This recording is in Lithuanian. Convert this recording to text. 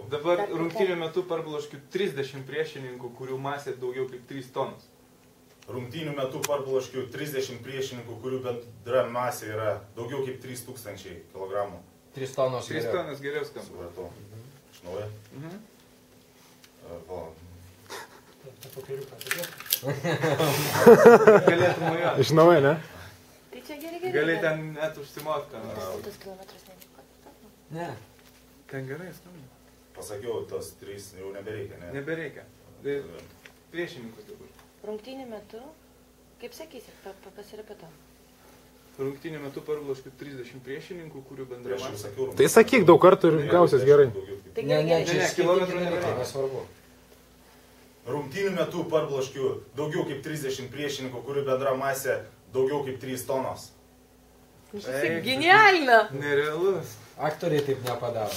Dabar rungtynių metu parbloškiu 30 priešininkų, kurių masė daugiau kaip 3 tonos. Rungtynių metu parbloškiu 30 priešininkų, kurių bendra masė yra daugiau kaip 3000 kg. 3 tonos 3 tonos geriau skamba. Supratau. Iš naujo? Galėtum nuėjoti. Iš naujo, ne? Tai čia gerai. Gali ten net užsimot, ką. Tas kilometras nevyko. Ne. Ten gerai skamba. Pasakiau, tos 3 jau nebereikia, ne? Nebereikia. Priešininkus dabar. Rungtynių metu, kaip sakysit, pasirepetau. Rungtynių metu parbloškiu 30 priešininkų, kurių bendra masė. Tai sakyk daug kartų ir gausis gerai. Ne, kilometrų nereikia, nesvarbu. Rungtynių metu parbloškiu daugiau kaip 30 priešininkų, kurių bendra masė daugiau kaip 3 tonos. Genialna! Nerealus. Aktoriai taip nepadaro.